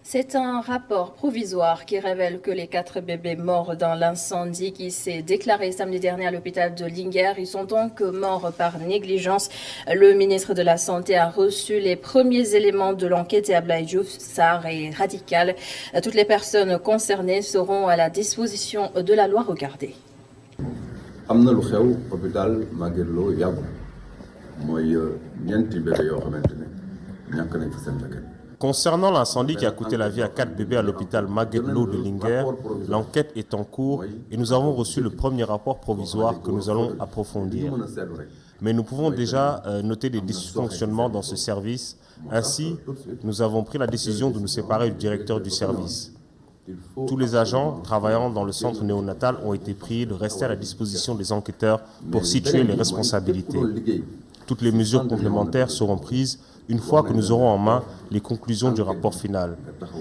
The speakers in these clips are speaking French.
C'est un rapport provisoire qui révèle que les 4 bébés morts dans l'incendie qui s'est déclaré samedi dernier à l'hôpital de Linguère, ils sont donc morts par négligence. Le ministre de la Santé a reçu les premiers éléments de l'enquête et Abdoulaye Diouf Sarr est radical. Toutes les personnes concernées seront à la disposition de la loi. Regardez. Amna lu xew hôpital Magatte Lô yàggul mooy ñeenti bébé yoo xamante ne ñàkk nañ fa seen bakkan. Concernant l'incendie qui a coûté la vie à 4 bébés à l'hôpital Magatte Lô de Linguère, l'enquête est en cours et nous avons reçu le premier rapport provisoire que nous allons approfondir. Mais nous pouvons déjà noter des dysfonctionnements dans ce service. Ainsi, nous avons pris la décision de nous séparer du directeur du service. Tous les agents travaillant dans le centre néonatal ont été priés de rester à la disposition des enquêteurs pour situer les responsabilités. Toutes les mesures complémentaires seront prises une fois que nous aurons en main les conclusions du rapport final.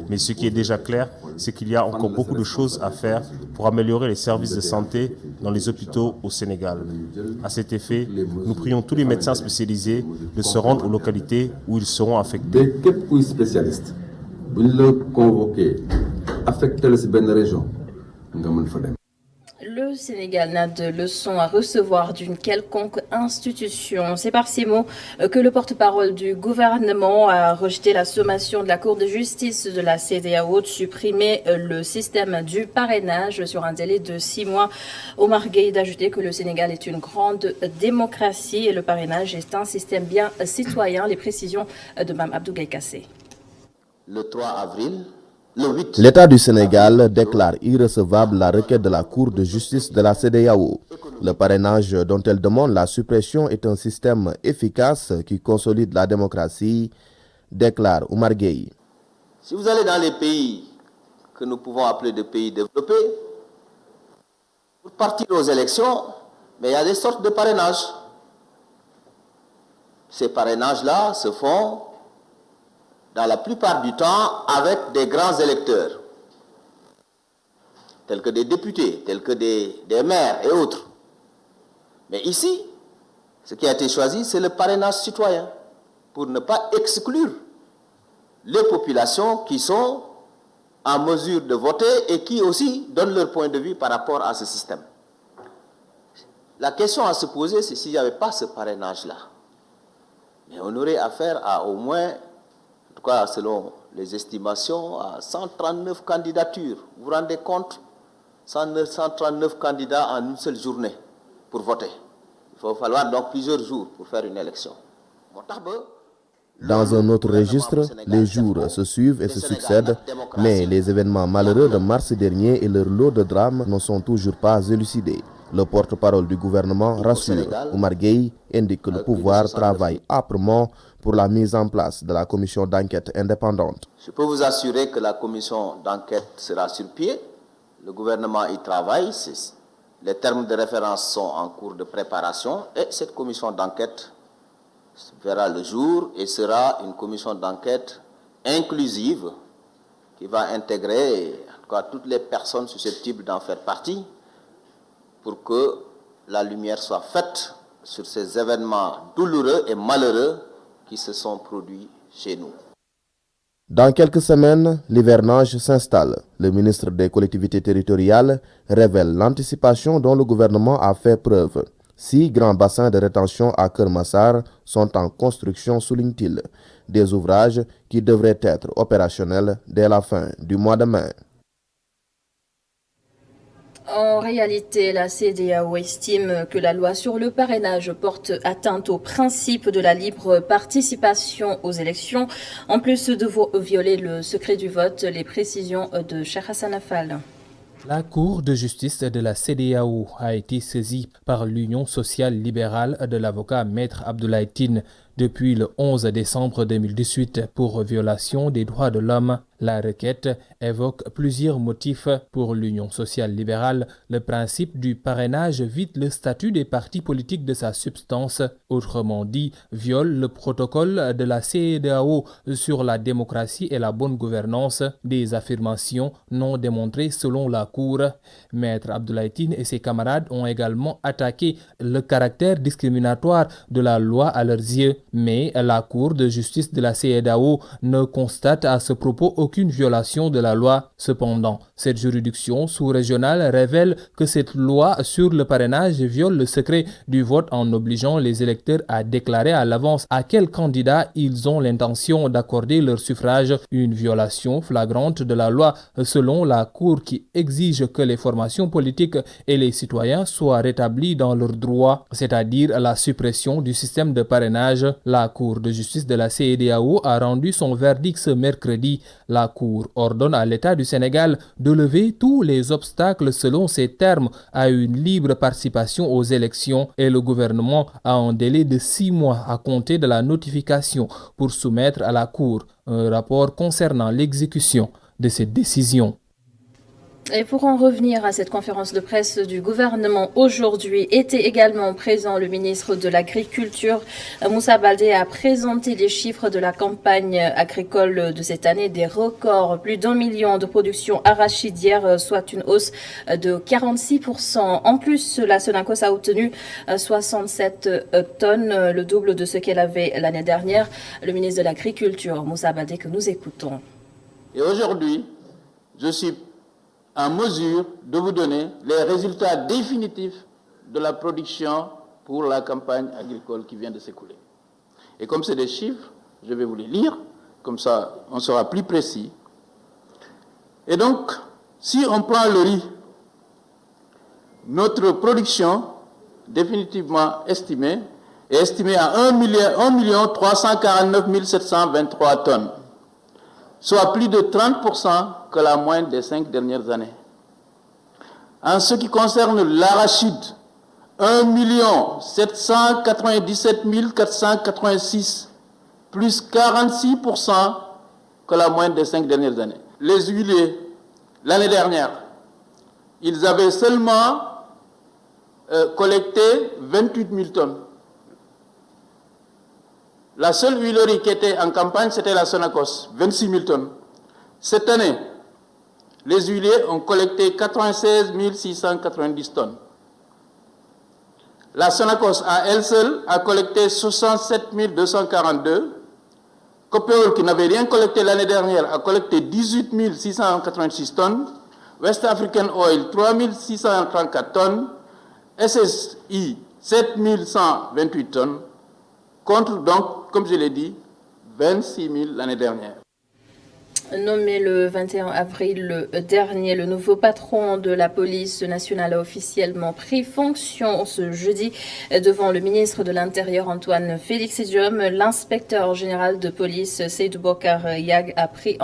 Mais ce qui est déjà clair, c'est qu'il y a encore beaucoup de choses à faire pour améliorer les services de santé dans les hôpitaux au Sénégal. À cet effet, nous prions tous les médecins spécialisés de se rendre aux localités où ils seront affectés. Le Sénégal n'a de leçons à recevoir d'une quelconque institution. C'est par ces mots que le porte-parole du gouvernement a rejeté la sommation de la Cour de justice de la CEDEAO de supprimer le système du parrainage sur un délai de 6 mois. Omar Gueye d'ajouter que le Sénégal est une grande démocratie et le parrainage est un système bien citoyen. Les précisions de Mme Abdou Gaye Kassé. Le 3 avril, l'État du Sénégal déclare irrecevable la requête de la Cour de justice de la CEDEAO. Le parrainage dont elle demande la suppression est un système efficace qui consolide la démocratie, déclare Omar Gueye. Si vous allez dans les pays que nous pouvons appeler des pays développés, pour partir aux élections, mais il y a des sortes de parrainages. Ces parrainages-là se font dans la plupart du temps avec des grands électeurs, tels que des députés, tels que des maires et autres. Mais ici, ce qui a été choisi, c'est le parrainage citoyen, pour ne pas exclure les populations qui sont en mesure de voter et qui aussi donnent leur point de vue par rapport à ce système. La question à se poser, c'est s'il n'y avait pas ce parrainage-là. Mais on aurait affaire à au moins, en tout cas selon les estimations, à 139 candidatures. Vous vous rendez compte? 139 candidats en une seule journée pour voter. Il va falloir donc plusieurs jours pour faire une élection. Dans un autre registre, les jours se suivent et se succèdent, mais les événements malheureux de mars dernier et leur lot de drames ne sont toujours pas élucidés. Le porte-parole du gouvernement rassure. Omar Gueye indique que le pouvoir travaille âprement pour la mise en place de la commission d'enquête indépendante. Je peux vous assurer que la commission d'enquête sera sur pied. Le gouvernement y travaille. Les termes de référence sont en cours de préparation et cette commission d'enquête verra le jour et sera une commission d'enquête inclusive qui va intégrer en tout cas toutes les personnes susceptibles d'en faire partie pour que la lumière soit faite sur ces événements douloureux et malheureux qui se sont produits chez nous. Dans quelques semaines, l'hivernage s'installe. Le ministre des collectivités territoriales révèle l'anticipation dont le gouvernement a fait preuve. 6 grands bassins de rétention à Keur Massar sont en construction, souligne-t-il. Des ouvrages qui devraient être opérationnels dès la fin du mois de mai. En réalité, la CEDEAO estime que la loi sur le parrainage porte atteinte au principe de la libre participation aux élections, en plus de violer le secret du vote. Les précisions de Cheikh Hassan Affal. La Cour de justice de la CEDEAO a été saisie par l'Union sociale libérale de l'avocat Maître Abdoulaye Tine depuis le 11 décembre 2018 pour violation des droits de l'homme. La requête évoque plusieurs motifs. Pour l'Union sociale libérale, le principe du parrainage vide le statut des partis politiques de sa substance, autrement dit, viole le protocole de la CEDEAO sur la démocratie et la bonne gouvernance, des affirmations non démontrées selon la Cour. Maître Abdoulaye Tine et ses camarades ont également attaqué le caractère discriminatoire de la loi à leurs yeux. Mais la Cour de justice de la CEDEAO ne constate à ce propos aucune violation de la loi. Cependant, cette juridiction sous-régionale révèle que cette loi sur le parrainage viole le secret du vote en obligeant les électeurs à déclarer à l'avance à quel candidat ils ont l'intention d'accorder leur suffrage, une violation flagrante de la loi selon la Cour qui exige que les formations politiques et les citoyens soient rétablis dans leurs droits, c'est-à-dire la suppression du système de parrainage. La Cour de justice de la CEDEAO a rendu son verdict ce mercredi. La Cour ordonne à l'État du Sénégal de lever tous les obstacles selon ses termes à une libre participation aux élections et le gouvernement a un délai de 6 mois à compter de la notification pour soumettre à la Cour un rapport concernant l'exécution de cette décision. Et pour en revenir à cette conférence de presse du gouvernement aujourd'hui, était également présent le ministre de l'Agriculture. Moussa Baldé a présenté les chiffres de la campagne agricole de cette année, des records, plus d'1 million de production arachidière, soit une hausse de 46%. En plus, la Sonacos a obtenu 67 tonnes, le double de ce qu'elle avait l'année dernière. Le ministre de l'Agriculture, Moussa Baldé, que nous écoutons. Et aujourd'hui, je suis en mesure de vous donner les résultats définitifs de la production pour la campagne agricole qui vient de s'écouler. Et comme c'est des chiffres, je vais vous les lire, comme ça on sera plus précis. Et donc, si on prend le riz, notre production définitivement estimée est estimée à 1 349 723 tonnes, soit plus de 30% que la moyenne des 5 dernières années. En ce qui concerne l'arachide, 1 797 486, plus 46% que la moyenne des 5 dernières années. Les huiliers, l'année dernière, ils avaient seulement collecté 28 000 tonnes. La seule huilerie qui était en campagne, c'était la Sonacos, 26 000 tonnes. Cette année, les huiliers ont collecté 96 690 tonnes. La Sonacos, à elle seule, a collecté 67 242. Copéol, qui n'avait rien collecté l'année dernière, a collecté 18 686 tonnes. West African Oil, 3 634 tonnes. SSI, 7 128 tonnes. Contre donc, comme je l'ai dit, 26 000 l'année dernière. Nommé le 21 avril dernier, le nouveau patron de la police nationale a officiellement pris fonction ce jeudi devant le ministre de l'Intérieur Antoine Félix Diome. L'inspecteur général de police Seydou Bokar Yag a pris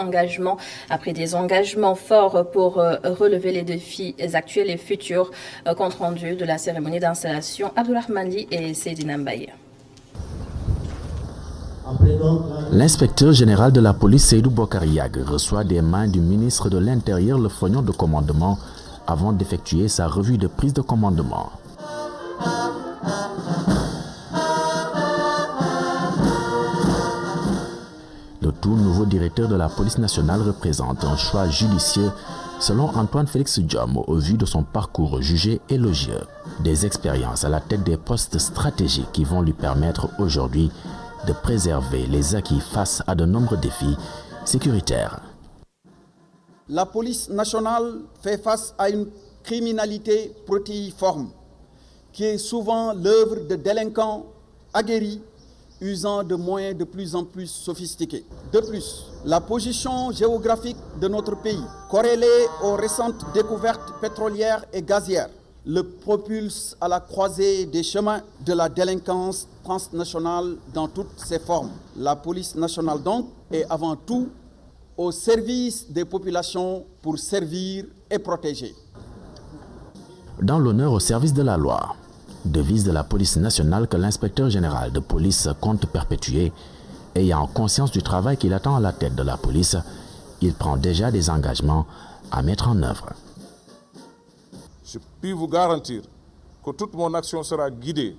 des engagements forts pour relever les défis actuels et futurs. Compte rendu de la cérémonie d'installation, Abdourahmane Ly et Seydina Mbaye. L'inspecteur général de la police Seydou Bokar Yag reçoit des mains du ministre de l'Intérieur le fanion de commandement avant d'effectuer sa revue de prise de commandement. Le tout nouveau directeur de la police nationale représente un choix judicieux selon Antoine Félix Diome au vu de son parcours jugé élogieux. Des expériences à la tête des postes stratégiques qui vont lui permettre aujourd'hui de préserver les acquis face à de nombreux défis sécuritaires. La police nationale fait face à une criminalité protéiforme qui est souvent l'œuvre de délinquants aguerris usant de moyens de plus en plus sophistiqués. De plus, la position géographique de notre pays, corrélée aux récentes découvertes pétrolières et gazières, le propulse à la croisée des chemins de la délinquance transnationale dans toutes ses formes. La police nationale donc est avant tout au service des populations pour servir et protéger. Dans l'honneur au service de la loi, devise de la police nationale que l'inspecteur général de police compte perpétuer, ayant conscience du travail qu'il attend à la tête de la police, il prend déjà des engagements à mettre en œuvre. Je puis vous garantir que toute mon action sera guidée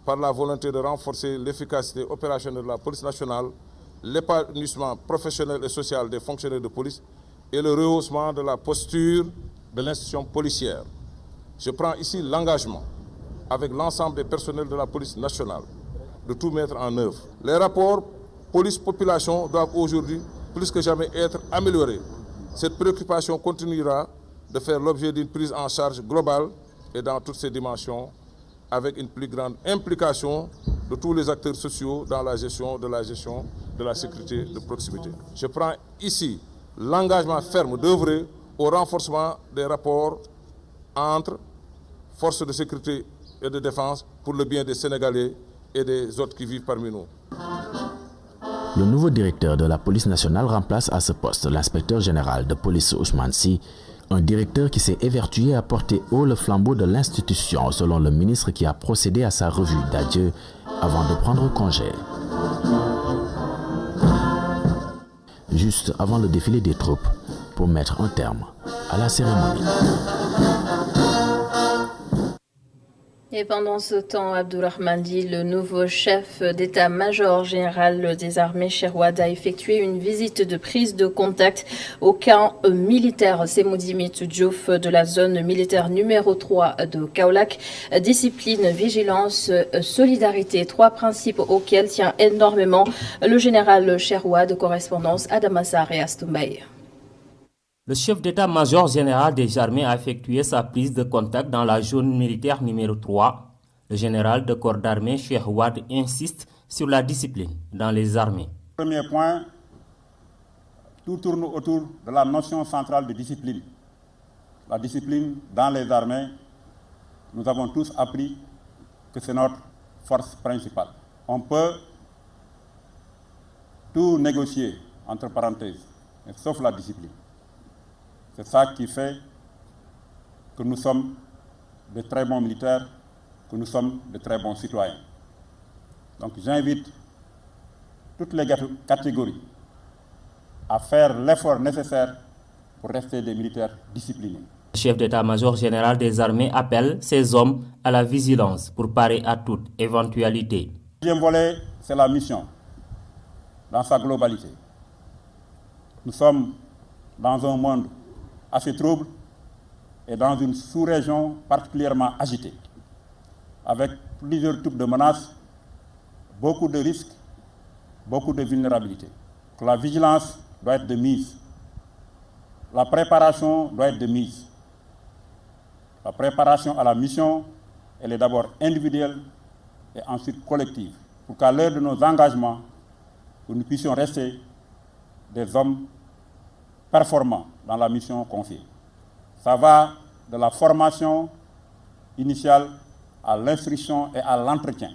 par la volonté de renforcer l'efficacité opérationnelle de la police nationale, l'épanouissement professionnel et social des fonctionnaires de police et le rehaussement de la posture de l'institution policière. Je prends ici l'engagement, avec l'ensemble des personnels de la police nationale, de tout mettre en œuvre. Les rapports police-population doivent aujourd'hui plus que jamais être améliorés. Cette préoccupation continuera de faire l'objet d'une prise en charge globale et dans toutes ses dimensions, avec une plus grande implication de tous les acteurs sociaux dans la gestion de la sécurité de proximité. Je prends ici l'engagement ferme d'œuvrer au renforcement des rapports entre forces de sécurité et de défense pour le bien des Sénégalais et des autres qui vivent parmi nous. Le nouveau directeur de la police nationale remplace à ce poste l'inspecteur général de police Ousmane Sy, un directeur qui s'est évertué à porter haut le flambeau de l'institution, selon le ministre qui a procédé à sa revue d'adieu avant de prendre congé. Juste avant le défilé des troupes, pour mettre un terme à la cérémonie. Et pendant ce temps, Abdourahmane Di, le nouveau chef d'état-major général des armées Cherouad, a effectué une visite de prise de contact au camp militaire Semoudimit Diouf de la zone militaire numéro 3 de Kaolack. Discipline, vigilance, solidarité, trois principes auxquels tient énormément le général Cherouad. Correspondance à Damassar et Astumbaye. Le chef d'état-major général des armées a effectué sa prise de contact dans la zone militaire numéro 3. Le général de corps d'armée, Cheikh Ouad, insiste sur la discipline dans les armées. Premier point, tout tourne autour de la notion centrale de discipline. La discipline dans les armées, nous avons tous appris que c'est notre force principale. On peut tout négocier, entre parenthèses, sauf la discipline. C'est ça qui fait que nous sommes de très bons militaires, que nous sommes de très bons citoyens. Donc j'invite toutes les catégories à faire l'effort nécessaire pour rester des militaires disciplinés. Le chef d'état-major général des armées appelle ces hommes à la vigilance pour parer à toute éventualité. Le deuxième volet, c'est la mission, dans sa globalité. Nous sommes dans un monde assez trouble et dans une sous-région particulièrement agitée, avec plusieurs types de menaces, beaucoup de risques, beaucoup de vulnérabilités. La vigilance doit être de mise. La préparation doit être de mise. La préparation à la mission, elle est d'abord individuelle et ensuite collective, pour qu'à l'heure de nos engagements, nous puissions rester des hommes performants dans la mission confiée. Ça va de la formation initiale à l'instruction et à l'entretien.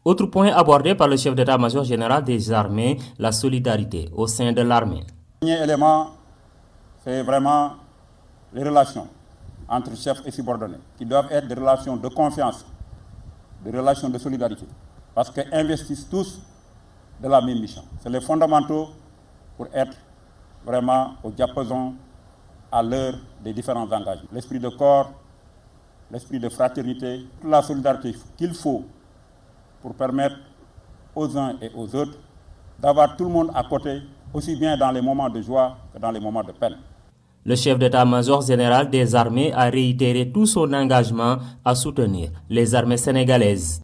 Autre point abordé par le chef d'état-major général des armées, la solidarité au sein de l'armée. Le premier élément, c'est vraiment les relations entre chefs et subordonnés, qui doivent être des relations de confiance, des relations de solidarité, parce qu'ils investissent tous de la même mission. C'est les fondamentaux pour être vraiment au diapason à l'heure des différents engagements. L'esprit de corps, l'esprit de fraternité, toute la solidarité qu'il faut pour permettre aux uns et aux autres d'avoir tout le monde à côté, aussi bien dans les moments de joie que dans les moments de peine. Le chef d'état-major général des armées a réitéré tout son engagement à soutenir les armées sénégalaises.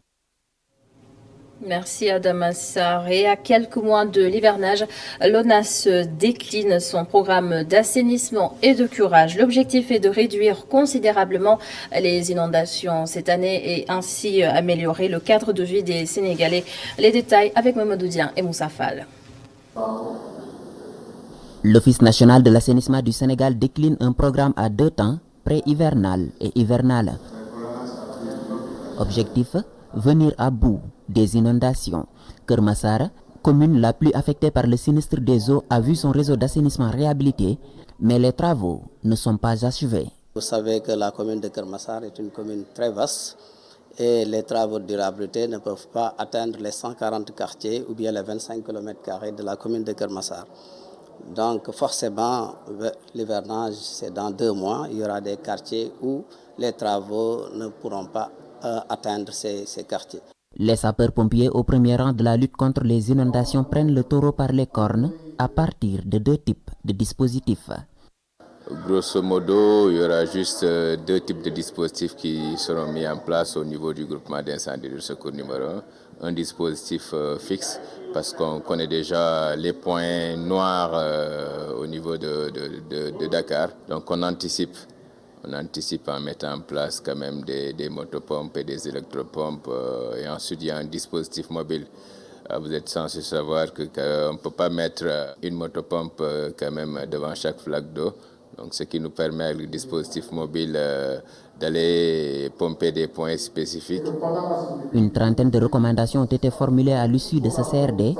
Merci Adam Assar. Et à quelques mois de l'hivernage, l'ONAS décline son programme d'assainissement et de curage. L'objectif est de réduire considérablement les inondations cette année et ainsi améliorer le cadre de vie des Sénégalais. Les détails avec Mamadou Dian et Moussa Fall. L'Office national de l'assainissement du Sénégal décline un programme à 2 temps, pré-hivernal et hivernal. Objectif, venir à bout des inondations. Keur Massar, commune la plus affectée par le sinistre des eaux, a vu son réseau d'assainissement réhabilité, mais les travaux ne sont pas achevés. Vous savez que la commune de Keur Massar est une commune très vaste et les travaux de durabilité ne peuvent pas atteindre les 140 quartiers ou bien les 25 km² de la commune de Keur Massar. Donc forcément, l'hivernage, c'est dans 2 mois. Il y aura des quartiers où les travaux ne pourront pas atteindre ces quartiers. Les sapeurs-pompiers au premier rang de la lutte contre les inondations prennent le taureau par les cornes à partir de 2 types de dispositifs. Grosso modo, il y aura juste 2 types de dispositifs qui seront mis en place au niveau du groupement d'incendie de secours numéro 1. un dispositif fixe parce qu'on connaît déjà les points noirs au niveau de Dakar. Donc on anticipe en mettant en place quand même des motopompes et des électropompes et ensuite il y a un dispositif mobile. Vous êtes censé savoir qu'on ne peut pas mettre une motopompe quand même devant chaque flaque d'eau. Donc, ce qui nous permet avec le dispositif mobile d'aller pomper des points spécifiques. Une trentaine de recommandations ont été formulées à l'issue de ce CRD.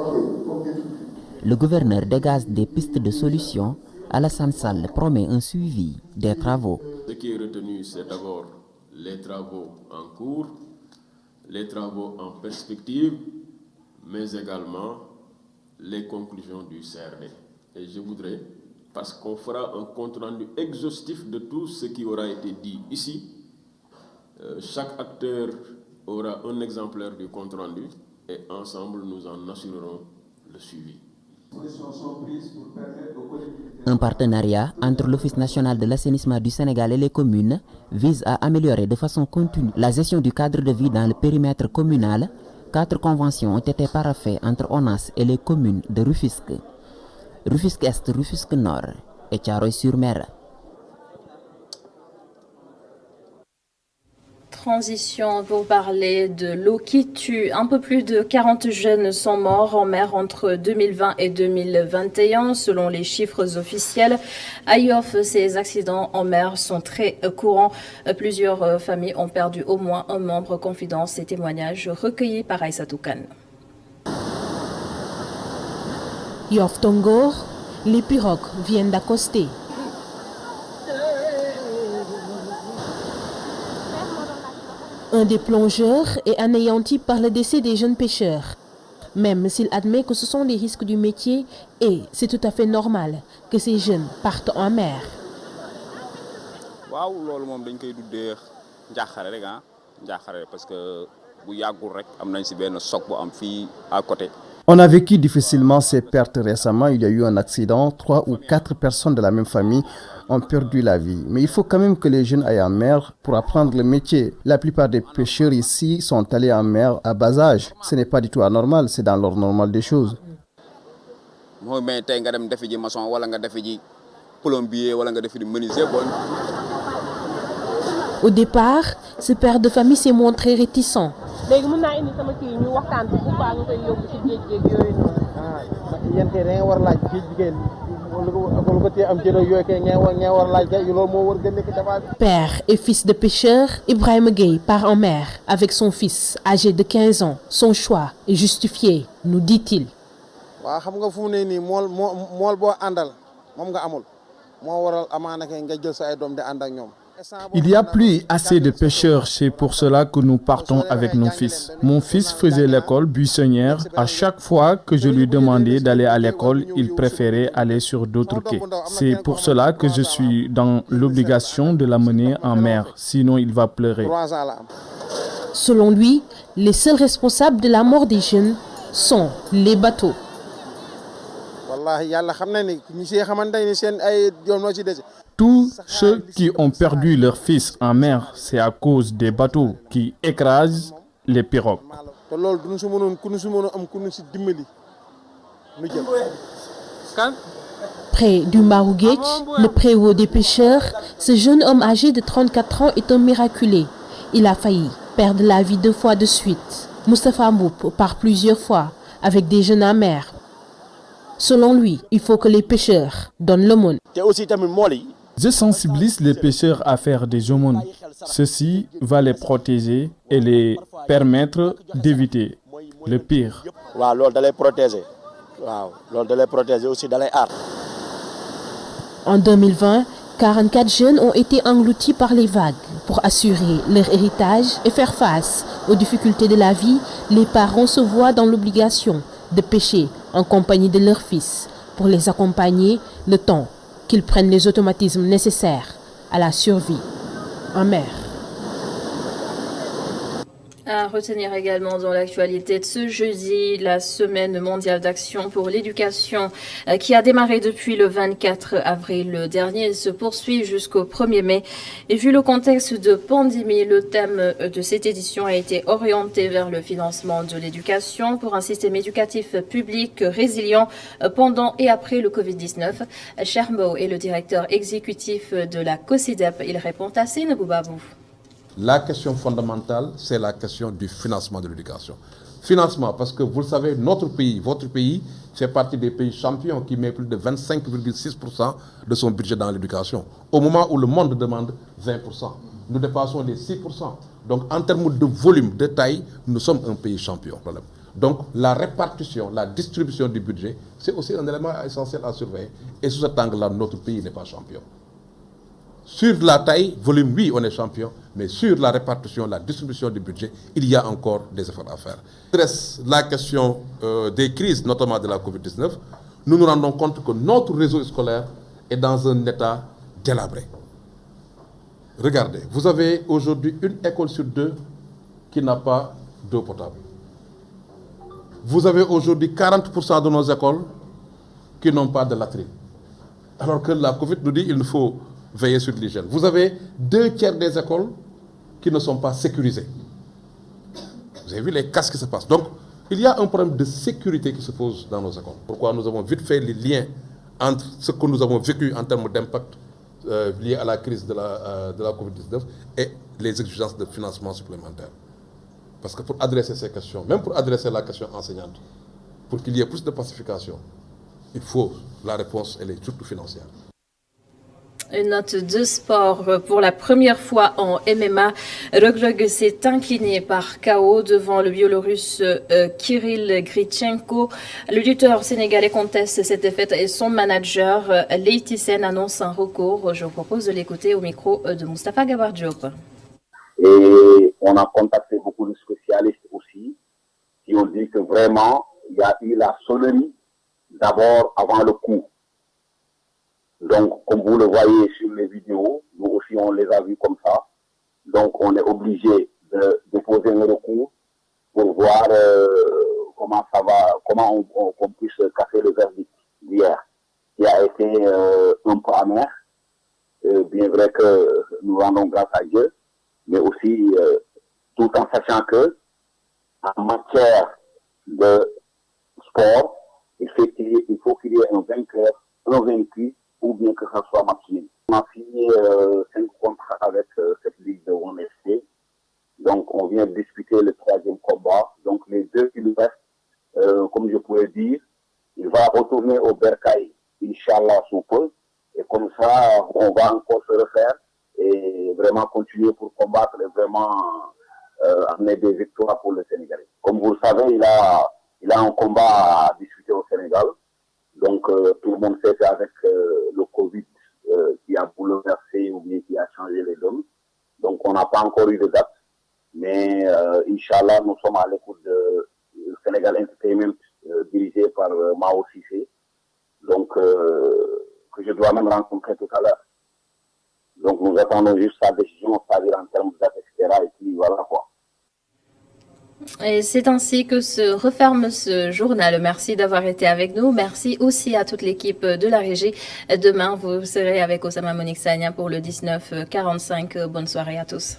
Le gouverneur dégage des pistes de solutions. Alassane Sall promet un suivi des travaux. Ce qui est retenu, c'est d'abord les travaux en cours, les travaux en perspective, mais également les conclusions du CRD. Et je voudrais, parce qu'on fera un compte-rendu exhaustif de tout ce qui aura été dit ici, chaque acteur aura un exemplaire du compte-rendu et ensemble nous en assurerons le suivi. Un partenariat entre l'Office national de l'assainissement du Sénégal et les communes vise à améliorer de façon continue la gestion du cadre de vie dans le périmètre communal. 4 conventions ont été paraphées entre ONAS et les communes de Rufisque, Rufisque Est, Rufisque Nord et Thiaroye-sur-Mer. Transition pour parler de l'eau qui tue. Un peu plus de 40 jeunes sont morts en mer entre 2020 et 2021. Selon les chiffres officiels, à Yoff, ces accidents en mer sont très courants. Plusieurs familles ont perdu au moins un membre. Confidence et témoignages recueillis par Aïssatou Kane. Yoff Tongor, les pirogues viennent d'accoster. Un des plongeurs est anéanti par le décès des jeunes pêcheurs. Même s'il admet que ce sont les risques du métier et c'est tout à fait normal que ces jeunes partent en mer. Parce que à côté. On a vécu difficilement ces pertes récemment. Il y a eu un accident. 3 ou 4 personnes de la même famille ont perdu la vie. Mais il faut quand même que les jeunes aillent en mer pour apprendre le métier. La plupart des pêcheurs ici sont allés en mer à bas âge. Ce n'est pas du tout anormal, c'est dans l'ordre normal des choses. Au départ, ce père de famille s'est montré réticent. Père et fils de pêcheur, Ibrahim Gueye part en mer avec son fils âgé de 15 ans. Son choix est justifié, nous dit-il. Il n'y a plus assez de pêcheurs, c'est pour cela que nous partons avec nos fils. Mon fils faisait l'école buissonnière. À chaque fois que je lui demandais d'aller à l'école, il préférait aller sur d'autres quais. C'est pour cela que je suis dans l'obligation de l'amener en mer, sinon il va pleurer. Selon lui, les seuls responsables de la mort des jeunes sont les bateaux. Tous ceux qui ont perdu leur fils en mer, c'est à cause des bateaux qui écrasent les pirogues. Près du Marouguetch, le prévôt des pêcheurs, ce jeune homme âgé de 34 ans est un miraculé. Il a failli perdre la vie 2 fois de suite. Moustapha Mboup part plusieurs fois avec des jeunes en mer. Selon lui, il faut que les pêcheurs donnent l'aumône. Je sensibilise les pêcheurs à faire des aumônes. Ceci va les protéger et les permettre d'éviter le pire. En 2020, 44 jeunes ont été engloutis par les vagues. Pour assurer leur héritage et faire face aux difficultés de la vie, les parents se voient dans l'obligation de pêcher en compagnie de leurs fils pour les accompagner le temps qu'ils prennent les automatismes nécessaires à la survie en mer. À retenir également dans l'actualité de ce jeudi, la semaine mondiale d'action pour l'éducation qui a démarré depuis le 24 avril dernier se poursuit jusqu'au 1er mai. Et vu le contexte de pandémie, le thème de cette édition a été orienté vers le financement de l'éducation pour un système éducatif public résilient pendant et après le Covid-19. Chermo est le directeur exécutif de la COSIDEP. Il répond à Seynabou Babou. La question fondamentale, c'est la question du financement de l'éducation. Financement, parce que vous le savez, notre pays, votre pays, fait partie des pays champions qui met plus de 25,6% de son budget dans l'éducation. Au moment où le monde demande 20%. Nous dépassons les 6%. Donc en termes de volume, de taille, nous sommes un pays champion. Donc la répartition, la distribution du budget, c'est aussi un élément essentiel à surveiller. Et sous cet angle-là, notre pays n'est pas champion. Sur la taille, volume, oui, on est champion, mais sur la répartition, la distribution du budget, il y a encore des efforts à faire. La question des crises, notamment de la Covid-19, nous nous rendons compte que notre réseau scolaire est dans un état délabré. Regardez, vous avez aujourd'hui une école sur deux qui n'a pas d'eau potable. Vous avez aujourd'hui 40% de nos écoles qui n'ont pas de latrine. Alors que la Covid nous dit qu'il nous faut veiller sur l'hygiène. Vous avez 2/3 des écoles qui ne sont pas sécurisées. Vous avez vu les casses qui se passent. Donc, il y a un problème de sécurité qui se pose dans nos écoles. Pourquoi nous avons vite fait les liens entre ce que nous avons vécu en termes d'impact lié à la crise de la Covid-19 et les exigences de financement supplémentaires. Parce que pour adresser ces questions, même pour adresser la question enseignante, pour qu'il y ait plus de pacification, il faut la réponse, elle est surtout financière. Une note de sport pour la première fois en MMA. Rugglug s'est incliné par KO devant le Biélorusse Kirill Grichenko. Le lutteur sénégalais conteste cette défaite et son manager Leïti Sen annonce un recours. Je vous propose de l'écouter au micro de Moustapha Gabar Diop. Et on a contacté beaucoup de spécialistes aussi qui ont dit que vraiment il y a eu la sonnerie d'abord avant le coup. Donc, comme vous le voyez sur les vidéos, nous aussi on les a vus comme ça. Donc, on est obligé de déposer un recours pour voir comment ça va, comment on puisse casser le verdict d'hier, qui a été un peu amer. Bien vrai que nous rendons grâce à Dieu, mais aussi tout en sachant que en matière de sport, il faut qu'il y ait un vainqueur, un vaincu, ou bien que ça soit matché. On a signé 5 contrats avec cette ligue de One FC. Donc, on vient de discuter le 3e combat. Donc, les 2 qui nous restent, comme je pourrais dire, il va retourner au Bercail, Inch'Allah, sous peu. Et comme ça, on va encore se refaire et vraiment continuer pour combattre et vraiment amener des victoires pour le Sénégalais. Comme vous le savez, il a un combat à discuter au Sénégal. Donc, tout le monde sait qu'avec le Covid qui a bouleversé ou bien qui a changé les données. Donc, on n'a pas encore eu de date. Mais, Inch'Allah, nous sommes à l'écoute de Sénégal Entertainment dirigé par Mao Cissé. Donc, que je dois même rencontrer tout à l'heure. Donc, nous attendons juste sa décision, c'est-à-dire en termes de date, etc. Et puis, voilà quoi. Et c'est ainsi que se referme ce journal. Merci d'avoir été avec nous. Merci aussi à toute l'équipe de la régie. Demain, vous serez avec Osama Monique Sagna pour le 19h45. Bonne soirée à tous.